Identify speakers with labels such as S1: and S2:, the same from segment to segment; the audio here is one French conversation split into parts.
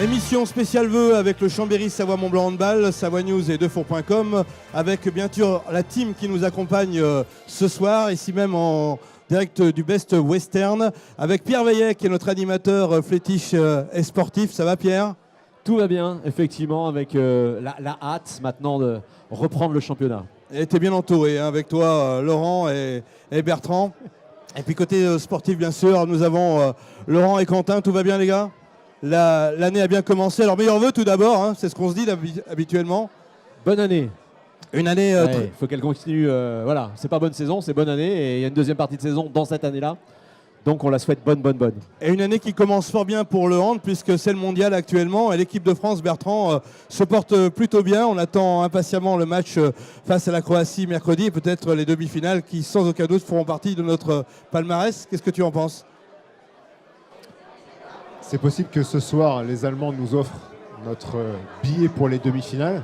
S1: Émission spéciale vœux avec le Chambéry Savoie Mont-Blanc Handball, Savoie News et Defour.com, avec bien sûr la team qui nous accompagne ce soir, ici même en direct du Best Western, avec Pierre Veillet qui est notre animateur flétiche et sportif. Ça va Pierre ?
S2: Tout va bien, effectivement, avec la hâte maintenant de reprendre le championnat.
S1: Et tu es bien entouré, hein, avec toi Laurent et Bertrand. Et puis côté sportif bien sûr, nous avons Laurent et Quentin. Tout va bien les gars ? L'année a bien commencé. Alors meilleurs vœux tout d'abord, hein, c'est ce qu'on se dit habituellement.
S2: Bonne année.
S1: Une année...
S2: Il faut qu'elle continue. Voilà, c'est pas bonne saison, c'est bonne année. Et il y a une deuxième partie de saison dans cette année-là. Donc on la souhaite bonne.
S1: Et une année qui commence fort bien pour le hand, puisque c'est le mondial actuellement. Et l'équipe de France, Bertrand, se porte plutôt bien. On attend impatiemment le match face à la Croatie mercredi. Et peut-être les demi-finales qui, sans aucun doute, feront partie de notre palmarès. Qu'est-ce que tu en penses ?
S3: C'est possible que ce soir, les Allemands nous offrent notre billet pour les demi-finales.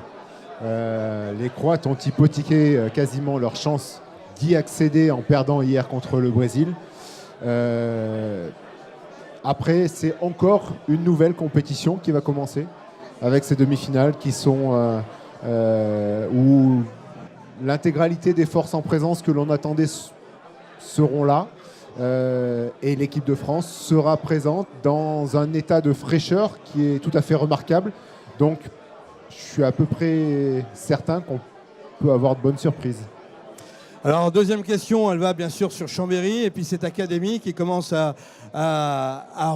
S3: Les Croates ont hypothéqué quasiment leur chance d'y accéder en perdant hier contre le Brésil. Après, c'est encore une nouvelle compétition qui va commencer avec ces demi-finales qui sont où l'intégralité des forces en présence que l'on attendait seront là. Et l'équipe de France sera présente dans un état de fraîcheur qui est tout à fait remarquable. Donc, je suis à peu près certain qu'on peut avoir de bonnes surprises.
S1: Alors, deuxième question, elle va bien sûr sur Chambéry et puis cette académie qui commence à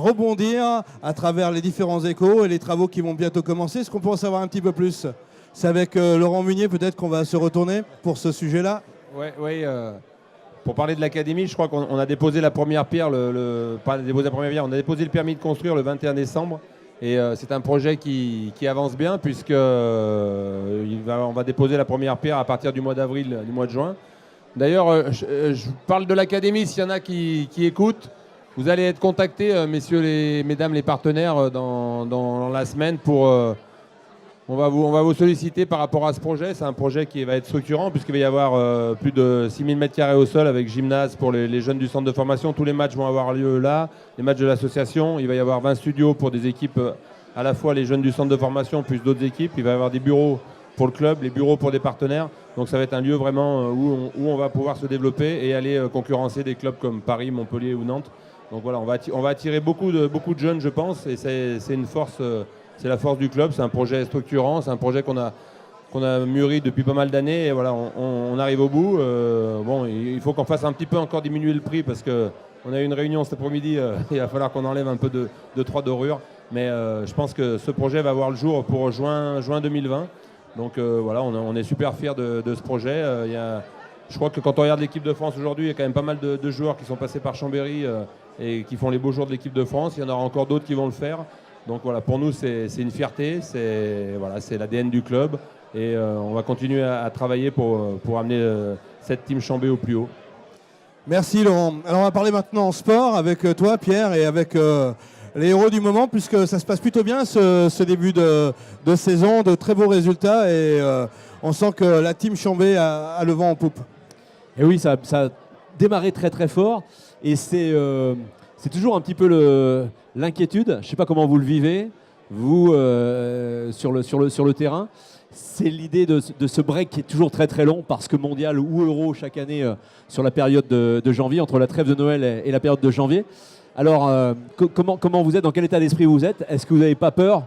S1: rebondir à travers les différents échos et les travaux qui vont bientôt commencer. Est-ce qu'on peut en savoir un petit peu plus ? C'est avec Laurent Munier peut-être qu'on va se retourner pour ce sujet-là ?
S4: Oui. Pour parler de l'académie, je crois qu'on a déposé la première pierre, on a déposé le permis de construire le 21 décembre. Et c'est un projet qui avance bien puisque on va déposer la première pierre à partir du mois d'avril, du mois de juin. D'ailleurs, je parle de l'académie, s'il y en a qui écoutent, vous allez être contactés, mesdames les partenaires, dans la semaine pour... On va vous solliciter par rapport à ce projet. C'est un projet qui va être structurant puisqu'il va y avoir plus de 6000 m² au sol avec gymnase pour les jeunes du centre de formation. Tous les matchs vont avoir lieu là, les matchs de l'association. Il va y avoir 20 studios pour des équipes, à la fois les jeunes du centre de formation plus d'autres équipes. Il va y avoir des bureaux pour le club, les bureaux pour des partenaires. Donc ça va être un lieu vraiment où on va pouvoir se développer et aller concurrencer des clubs comme Paris, Montpellier ou Nantes. Donc voilà, on va attirer beaucoup de jeunes, je pense, et c'est une force... C'est la force du club, c'est un projet structurant, c'est un projet qu'on a mûri depuis pas mal d'années et voilà, on arrive au bout. Il faut qu'on fasse un petit peu encore diminuer le prix parce qu'on a eu une réunion cet après-midi, il va falloir qu'on enlève un peu de 3 dorures. Mais je pense que ce projet va voir le jour pour juin 2020. Donc voilà, on est super fiers de ce projet. Je crois que quand on regarde l'équipe de France aujourd'hui, il y a quand même pas mal de joueurs qui sont passés par Chambéry et qui font les beaux jours de l'équipe de France. Il y en aura encore d'autres qui vont le faire. Donc voilà, pour nous, c'est une fierté, c'est l'ADN du club et on va continuer à travailler pour amener cette team Chambé au plus haut.
S1: Merci Laurent. Alors on va parler maintenant en sport avec toi Pierre et avec les héros du moment puisque ça se passe plutôt bien ce début de saison, de très beaux résultats et on sent que la team Chambé a le vent en poupe.
S2: Et oui, ça a démarré très très fort et c'est toujours un petit peu l'inquiétude. Je ne sais pas comment vous le vivez, vous, sur le terrain. C'est l'idée de ce break qui est toujours très très long parce que mondial ou euro chaque année sur la période de janvier, entre la trêve de Noël et la période de janvier. Alors, comment vous êtes, dans quel état d'esprit vous êtes ? Est-ce que vous n'avez pas peur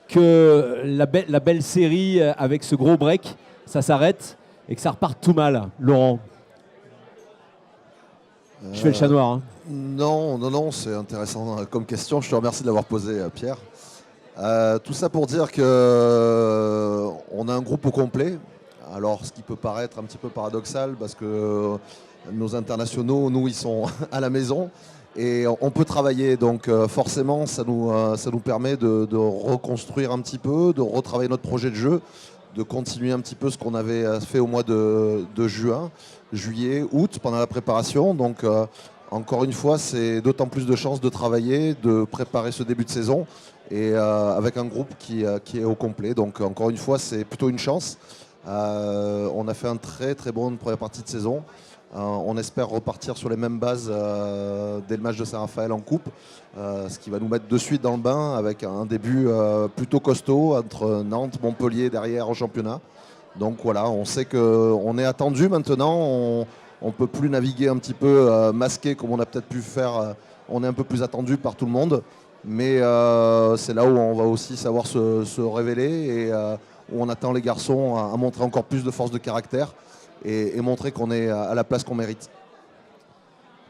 S2: que la belle série avec ce gros break, ça s'arrête et que ça reparte tout mal, Laurent ? Je fais le chat noir. Hein.
S5: Non, c'est intéressant comme question. Je te remercie de l'avoir posé, Pierre. Tout ça pour dire qu'on a un groupe au complet. Alors, ce qui peut paraître un petit peu paradoxal, parce que nos internationaux, nous, ils sont à la maison. Et on peut travailler. Donc, forcément, ça nous permet de reconstruire un petit peu, de retravailler notre projet de jeu, de continuer un petit peu ce qu'on avait fait au mois de juin, juillet, août, pendant la préparation. Donc, encore une fois, c'est d'autant plus de chances de travailler, de préparer ce début de saison et avec un groupe qui est au complet. Donc, encore une fois, c'est plutôt une chance. On a fait un très très bonne première partie de saison. On espère repartir sur les mêmes bases dès le match de Saint-Raphaël en coupe, ce qui va nous mettre de suite dans le bain avec un début plutôt costaud entre Nantes, Montpellier derrière au championnat. Donc voilà, on sait qu'on est attendu maintenant, on ne peut plus naviguer un petit peu masqué comme on a peut-être pu faire, on est un peu plus attendu par tout le monde, mais c'est là où on va aussi savoir se révéler et où on attend les garçons à montrer encore plus de force de caractère et montrer qu'on est à la place qu'on mérite.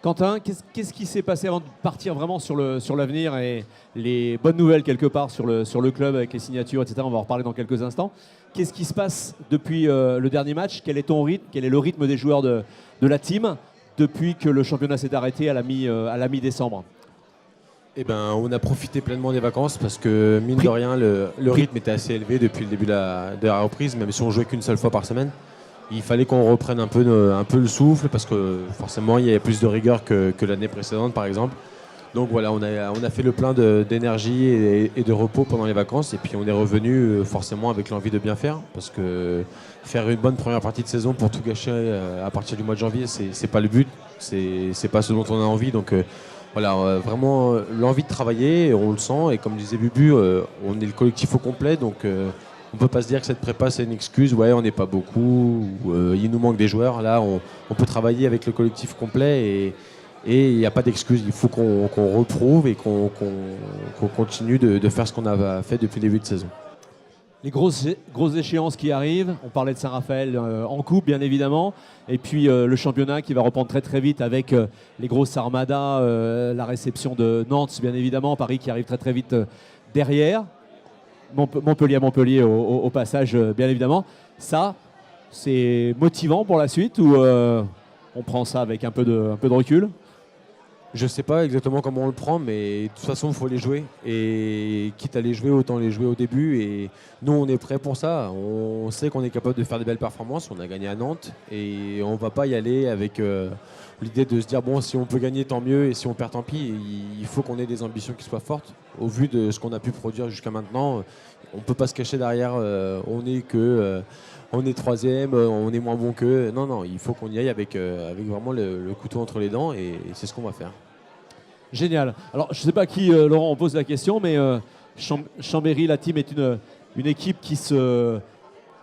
S2: Quentin, qu'est-ce qui s'est passé avant de partir vraiment sur l'avenir et les bonnes nouvelles quelque part sur le club avec les signatures, etc. On va en reparler dans quelques instants. Qu'est-ce qui se passe depuis le dernier match? Quel est ton rythme? Quel est le rythme des joueurs de la team depuis que le championnat s'est arrêté à la mi-décembre?
S6: Eh ben, on a profité pleinement des vacances parce que, mine de rien, le rythme était assez élevé depuis le début de la reprise, même si on jouait qu'une seule fois par semaine. Il fallait qu'on reprenne un peu le souffle parce que forcément il y avait plus de rigueur que l'année précédente par exemple. Donc voilà, on a fait le plein d'énergie et de repos pendant les vacances et puis on est revenu forcément avec l'envie de bien faire parce que faire une bonne première partie de saison pour tout gâcher à partir du mois de janvier, c'est pas le but, c'est pas ce dont on a envie. Donc voilà, vraiment l'envie de travailler, on le sent et comme disait Bubu, on est le collectif au complet donc on ne peut pas se dire que cette prépa c'est une excuse, ouais on n'est pas beaucoup, il nous manque des joueurs, là on peut travailler avec le collectif complet et il n'y a pas d'excuse, il faut qu'on reprouve et qu'on continue de faire ce qu'on a fait depuis le début de saison.
S2: Les grosses échéances qui arrivent, on parlait de Saint-Raphaël en coupe bien évidemment, et puis le championnat qui va reprendre très très vite avec les grosses armadas, la réception de Nantes bien évidemment, Paris qui arrive très très vite derrière. Montpellier au passage, bien évidemment. Ça, c'est motivant pour la suite ou on prend ça avec un peu de recul?
S6: Je ne sais pas exactement comment on le prend, mais de toute façon, il faut les jouer. Et quitte à les jouer, autant les jouer au début. Et nous, on est prêts pour ça. On sait qu'on est capable de faire des belles performances. On a gagné à Nantes et on ne va pas y aller avec l'idée de se dire bon, si on peut gagner, tant mieux. Et si on perd, tant pis. Il faut qu'on ait des ambitions qui soient fortes. Au vu de ce qu'on a pu produire jusqu'à maintenant, on ne peut pas se cacher derrière. On est troisième, on est moins bon qu'eux. Non, il faut qu'on y aille avec vraiment le couteau entre les dents et c'est ce qu'on va faire.
S2: Génial. Alors, je ne sais pas qui, Laurent, on pose la question, mais Chambéry, la team est une équipe qui se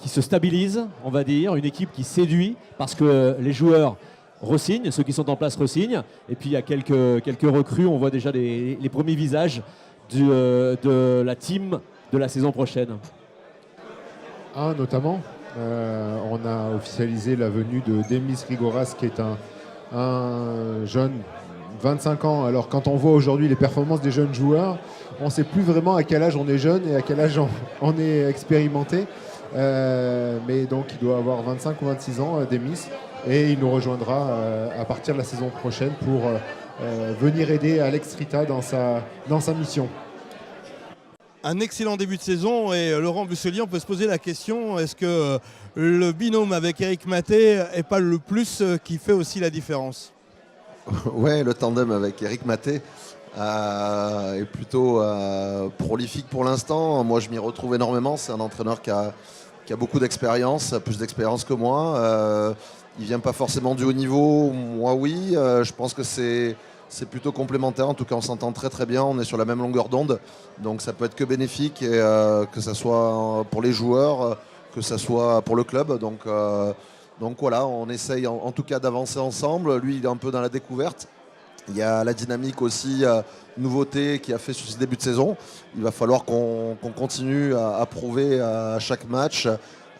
S2: stabilise, on va dire, une équipe qui séduit parce que les joueurs re-signent, ceux qui sont en place re-signent. Et puis, il y a quelques recrues, on voit déjà les premiers visages de la team de la saison prochaine.
S3: Notamment. On a officialisé la venue de Demis Rigoras qui est un jeune 25 ans. Alors quand on voit aujourd'hui les performances des jeunes joueurs, on ne sait plus vraiment à quel âge on est jeune et à quel âge on est expérimenté. Mais donc il doit avoir 25 ou 26 ans, Demis, et il nous rejoindra à partir de la saison prochaine pour venir aider Alex Rita dans sa mission.
S1: Un excellent début de saison et Laurent Busselier, on peut se poser la question, est-ce que le binôme avec Eric Maté n'est pas le plus qui fait aussi la différence?
S5: Ouais, le tandem avec Eric Maté est plutôt prolifique pour l'instant. Moi, je m'y retrouve énormément. C'est un entraîneur qui a beaucoup d'expérience, plus d'expérience que moi. Il ne vient pas forcément du haut niveau. Moi, oui. Je pense que c'est plutôt complémentaire. En tout cas, on s'entend très très bien. On est sur la même longueur d'onde. Donc ça peut être que bénéfique, et, que ce soit pour les joueurs, que ce soit pour le club. Donc voilà, on essaye en tout cas d'avancer ensemble. Lui, il est un peu dans la découverte. Il y a la dynamique aussi, nouveauté qui a fait sur ce début de saison. Il va falloir qu'on continue à prouver à chaque match,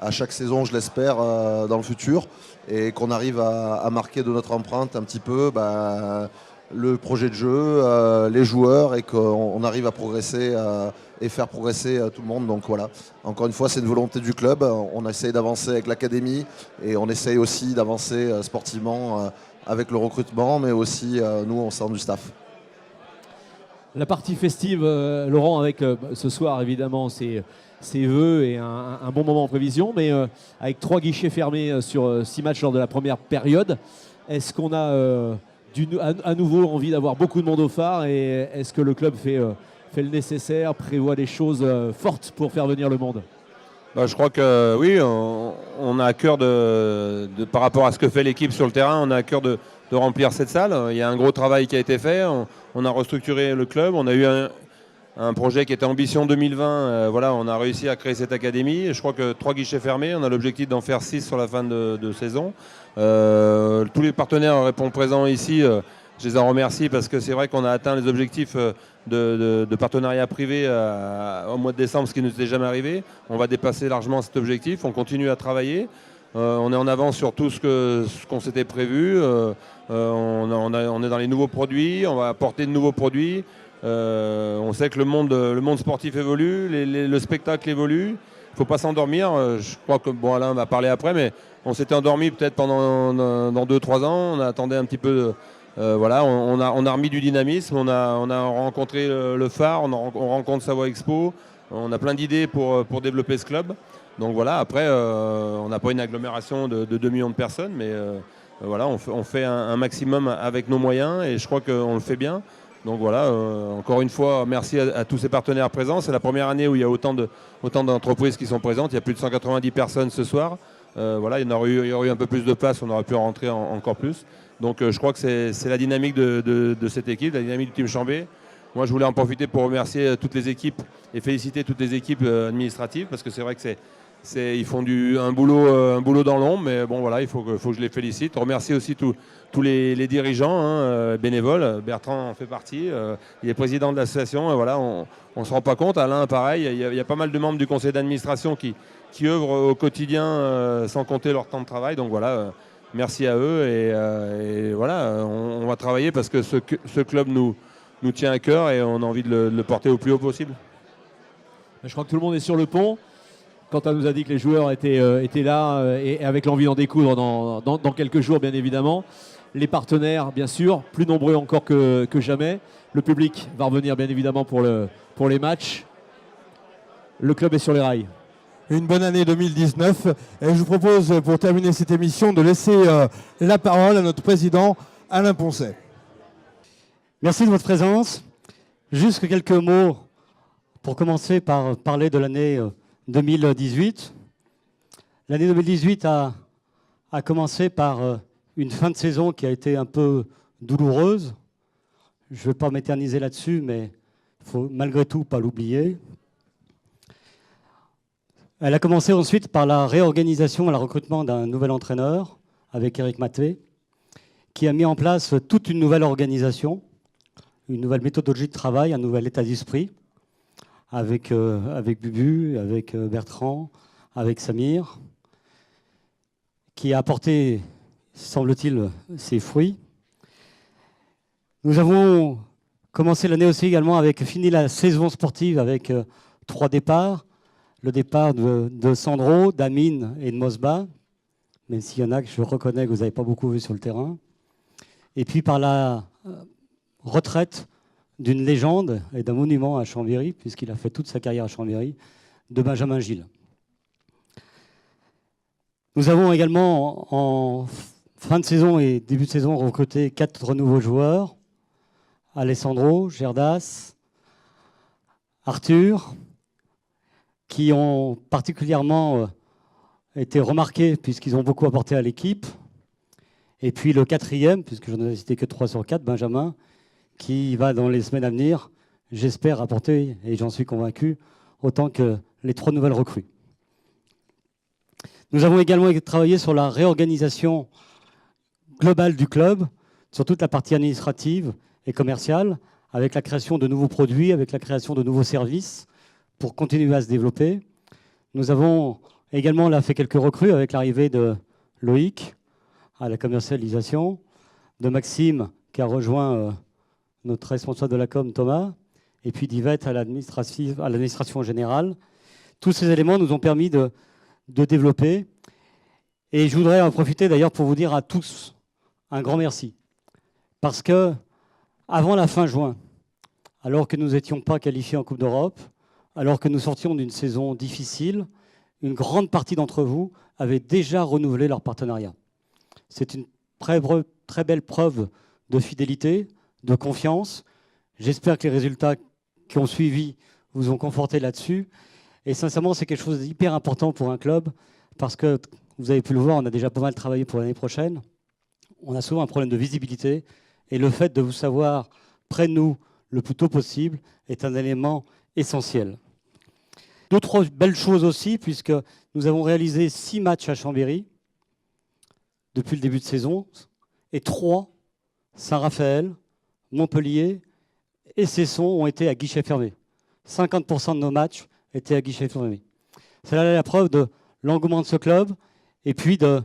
S5: à chaque saison, je l'espère, dans le futur. Et qu'on arrive à marquer de notre empreinte un petit peu le projet de jeu, les joueurs, et qu'on arrive à progresser et faire progresser tout le monde. Donc voilà, encore une fois, c'est une volonté du club. On essaye d'avancer avec l'académie et on essaye aussi d'avancer sportivement avec le recrutement, mais aussi nous, au sein du staff.
S2: La partie festive, Laurent, avec ce soir évidemment ses vœux et un bon moment en prévision, mais avec 3 guichets fermés sur 6 matchs lors de la première période, est-ce qu'on a à nouveau envie d'avoir beaucoup de monde au phare et est-ce que le club fait le nécessaire, prévoit des choses fortes pour faire venir le monde?
S4: Je crois que oui, on a à cœur par rapport à ce que fait l'équipe sur le terrain, on a à cœur de remplir cette salle. Il y a un gros travail qui a été fait. On a restructuré le club. On a eu un projet qui était Ambition 2020. Voilà, on a réussi à créer cette académie. Je crois que 3 guichets fermés. On a l'objectif d'en faire 6 sur la fin de saison. Tous les partenaires répondent présents ici. Je les en remercie parce que c'est vrai qu'on a atteint les objectifs de partenariat privé au mois de décembre, ce qui ne nous était jamais arrivé. On va dépasser largement cet objectif. On continue à travailler. On est en avance sur tout ce qu'on s'était prévu. On est dans les nouveaux produits. On va apporter de nouveaux produits. On sait que le monde sportif évolue. Le spectacle évolue. Il ne faut pas s'endormir. Je crois que Alain va parler après, mais on s'était endormi peut-être pendant dans 2-3 ans. On attendait un petit peu. Voilà, on a remis du dynamisme, on a rencontré le phare, on rencontre Savoie Expo, on a plein d'idées pour développer ce club. Donc voilà, après, on n'a pas une agglomération de 2 millions de personnes, mais voilà, on fait un maximum avec nos moyens et je crois qu'on le fait bien. Donc voilà, encore une fois, merci à tous ces partenaires présents. C'est la première année où il y a autant d'entreprises qui sont présentes. Il y a plus de 190 personnes ce soir. Voilà, il y aurait eu un peu plus de place, on aurait pu en rentrer encore plus. Donc je crois que c'est la dynamique de cette équipe, la dynamique du Team Chambé. Moi je voulais en profiter pour remercier toutes les équipes et féliciter toutes les équipes administratives parce que c'est vrai que ils font un boulot dans l'ombre, mais bon voilà, il faut que je les félicite. Remercier aussi tous les dirigeants bénévoles. Bertrand en fait partie, il est président de l'association. Voilà, on ne se rend pas compte. Alain pareil, il y a pas mal de membres du conseil d'administration qui œuvrent au quotidien sans compter leur temps de travail. Donc voilà. Merci à eux et voilà, on va travailler parce que ce club nous tient à cœur et on a envie de le porter au plus haut possible.
S2: Je crois que tout le monde est sur le pont. Quentin nous a dit que les joueurs étaient là et avec l'envie d'en découdre dans quelques jours, bien évidemment. Les partenaires, bien sûr, plus nombreux encore que jamais. Le public va revenir, bien évidemment, pour les matchs. Le club est sur les rails.
S1: Une bonne année 2019. Et je vous propose, pour terminer cette émission, de laisser la parole à notre président, Alain Poncet.
S7: Merci de votre présence. Juste quelques mots pour commencer par parler de l'année 2018. L'année 2018 a commencé par une fin de saison qui a été un peu douloureuse. Je ne vais pas m'éterniser là-dessus, mais il faut malgré tout pas l'oublier. Elle a commencé ensuite par la réorganisation et le recrutement d'un nouvel entraîneur avec Éric Maté, qui a mis en place toute une nouvelle organisation, une nouvelle méthodologie de travail, un nouvel état d'esprit, avec Bubu, avec Bertrand, avec Samir, qui a apporté, semble-t-il, ses fruits. Nous avons commencé l'année aussi également fini la saison sportive avec 3 départs. Le départ de Sandro, d'Amine et de Mosba, même s'il y en a que je reconnais que vous n'avez pas beaucoup vu sur le terrain. Et puis par la retraite d'une légende et d'un monument à Chambéry, puisqu'il a fait toute sa carrière à Chambéry, de Benjamin Gilles. Nous avons également, en fin de saison et début de saison, recruté 4 nouveaux joueurs. Alessandro, Gerdas, Arthur, qui ont particulièrement été remarqués puisqu'ils ont beaucoup apporté à l'équipe. Et puis le 4e, puisque je n'en ai cité que 3 sur 4, Benjamin, qui va dans les semaines à venir, j'espère, apporter, et j'en suis convaincu, autant que les 3 nouvelles recrues. Nous avons également travaillé sur la réorganisation globale du club, sur toute la partie administrative et commerciale, avec la création de nouveaux produits, avec la création de nouveaux services, pour continuer à se développer. Nous avons également fait quelques recrues avec l'arrivée de Loïc à la commercialisation, de Maxime qui a rejoint notre responsable de la com, Thomas, et puis d'Yvette à l'administration générale. Tous ces éléments nous ont permis de développer. Et je voudrais en profiter d'ailleurs pour vous dire à tous un grand merci. Parce que avant la fin juin, alors que nous n'étions pas qualifiés en Coupe d'Europe, alors que nous sortions d'une saison difficile, une grande partie d'entre vous avaient déjà renouvelé leur partenariat. C'est une très belle preuve de fidélité, de confiance. J'espère que les résultats qui ont suivi vous ont conforté là-dessus. Et sincèrement, c'est quelque chose d'hyper important pour un club parce que, vous avez pu le voir, on a déjà pas mal travaillé pour l'année prochaine. On a souvent un problème de visibilité et le fait de vous savoir près de nous le plus tôt possible est un élément essentiel. D'autres belles choses aussi, puisque nous avons réalisé 6 matchs à Chambéry depuis le début de saison et 3, Saint-Raphaël, Montpellier et Cesson ont été à guichet fermé. 50% de nos matchs étaient à guichet fermé. C'est là la preuve de l'engouement de ce club et puis de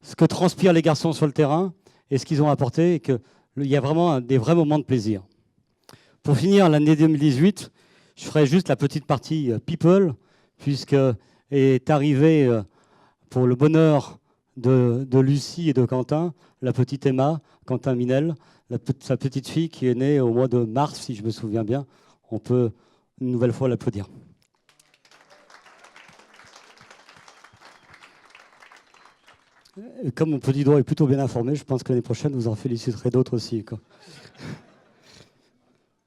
S7: ce que transpirent les garçons sur le terrain et ce qu'ils ont apporté et qu'il y a vraiment des vrais moments de plaisir. Pour finir l'année 2018, je ferai juste la petite partie People, puisque est arrivée pour le bonheur de Lucie et de Quentin, la petite Emma, Quentin Minel, sa petite fille qui est née au mois de mars, si je me souviens bien. On peut une nouvelle fois l'applaudir. Et comme mon petit doigt est plutôt bien informé, je pense que l'année prochaine, vous en féliciterez d'autres aussi, quoi.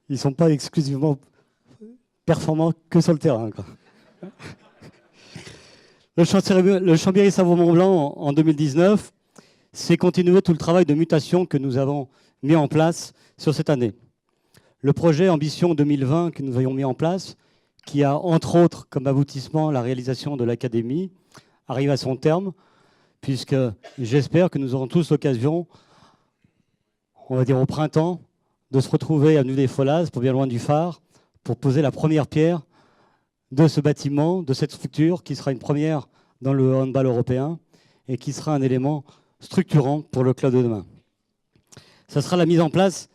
S7: Ils ne sont pas exclusivement performants que sur le terrain, quoi. Le Chambéry Savoie-Mont-Blanc en 2019, c'est continuer tout le travail de mutation que nous avons mis en place sur cette année. Le projet Ambition 2020 que nous avons mis en place, qui a entre autres comme aboutissement la réalisation de l'académie, arrive à son terme, puisque j'espère que nous aurons tous l'occasion, on va dire au printemps, de se retrouver à Avenue des Folaz, pour bien loin du phare, pour poser la première pierre de ce bâtiment, de cette structure, qui sera une première dans le handball européen et qui sera un élément structurant pour le club de demain. Ça sera la mise en place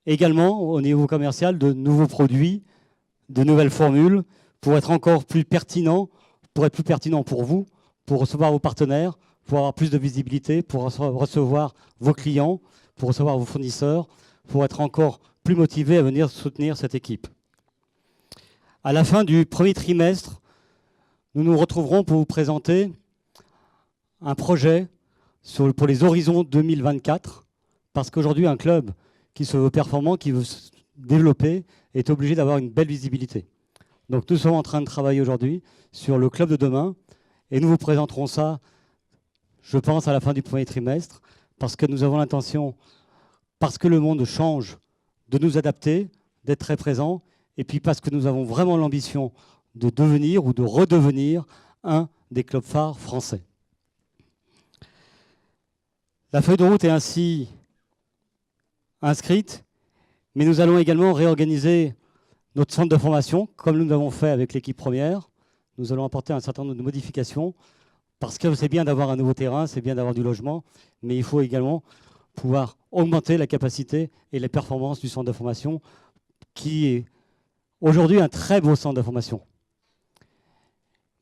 S7: également au niveau commercial de nouveaux produits, de nouvelles formules, pour être encore plus pertinent, pour être plus pertinent pour vous, pour recevoir vos partenaires, pour avoir plus de visibilité, pour recevoir vos clients, pour recevoir vos fournisseurs, pour être encore plus motivé à venir soutenir cette équipe. À la fin du premier trimestre, nous nous retrouverons pour vous présenter un projet pour les horizons 2024, parce qu'aujourd'hui, un club qui se veut performant, qui veut se développer, est obligé d'avoir une belle visibilité. Donc nous sommes en train de travailler aujourd'hui sur le club de demain, et nous vous présenterons ça, je pense, à la fin du premier trimestre, parce que nous avons l'intention, parce que le monde change, de nous adapter, d'être très présents, et puis parce que nous avons vraiment l'ambition de devenir ou de redevenir un des clubs phares français. La feuille de route est ainsi inscrite, mais nous allons également réorganiser notre centre de formation, comme nous l'avons fait avec l'équipe première. Nous allons apporter un certain nombre de modifications, parce que c'est bien d'avoir un nouveau terrain, c'est bien d'avoir du logement, mais il faut également pouvoir augmenter la capacité et les performances du centre de formation, qui est aujourd'hui un très beau centre de formation.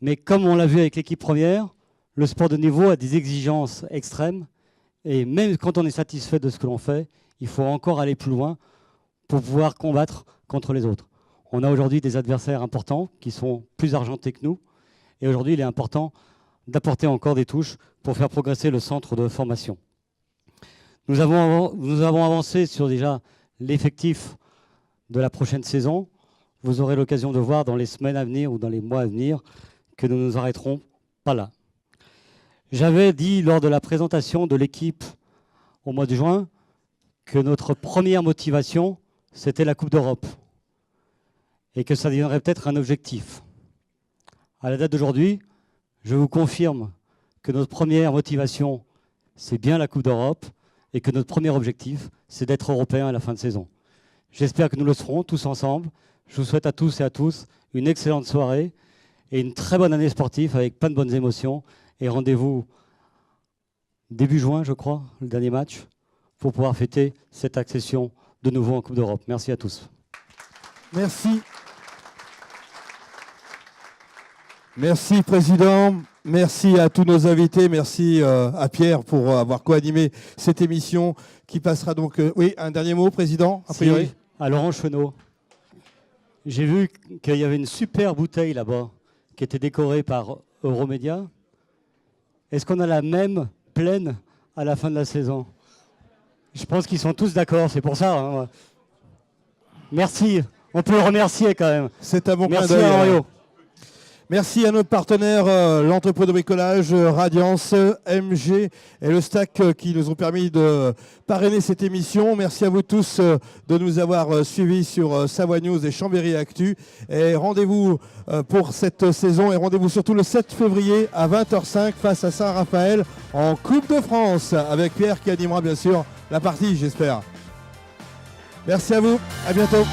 S7: Mais comme on l'a vu avec l'équipe première, le sport de niveau a des exigences extrêmes, et même quand on est satisfait de ce que l'on fait, il faut encore aller plus loin pour pouvoir combattre contre les autres. On a aujourd'hui des adversaires importants qui sont plus argentés que nous, et aujourd'hui il est important d'apporter encore des touches pour faire progresser le centre de formation. Nous avons avancé sur déjà l'effectif de la prochaine saison. Vous aurez l'occasion de voir dans les semaines à venir ou dans les mois à venir que nous ne nous arrêterons pas là. J'avais dit lors de la présentation de l'équipe au mois de juin que notre première motivation, c'était la Coupe d'Europe et que ça deviendrait peut-être un objectif. À la date d'aujourd'hui, je vous confirme que notre première motivation, c'est bien la Coupe d'Europe et que notre premier objectif, c'est d'être européen à la fin de saison. J'espère que nous le serons tous ensemble. Je vous souhaite à tous et à tous une excellente soirée et une très bonne année sportive avec plein de bonnes émotions. Et rendez-vous début juin, je crois, le dernier match, pour pouvoir fêter cette accession de nouveau en Coupe d'Europe. Merci à tous.
S1: Merci. Merci, Président. Merci à tous nos invités. Merci à Pierre pour avoir co-animé cette émission qui passera donc... oui, un dernier mot, Président, a priori.
S7: Si, à Laurent Chenot. J'ai vu qu'il y avait une super bouteille là-bas qui était décorée par Euromédia. Est-ce qu'on a la même pleine à la fin de la saison? Je pense qu'ils sont tous d'accord, c'est pour ça. Hein. Merci, on peut le remercier quand même.
S1: C'est un bon clin
S7: Merci
S1: d'œil.
S7: à Mario.
S1: Merci à nos partenaires, l'entrepôt de bricolage, Radiance, MG et le Stack qui nous ont permis de parrainer cette émission. Merci à vous tous de nous avoir suivis sur Savoie News et Chambéry Actu. Et rendez-vous pour cette saison et rendez-vous surtout le 7 février à 20h05 face à Saint-Raphaël en Coupe de France avec Pierre qui animera bien sûr la partie, j'espère. Merci à vous, à bientôt.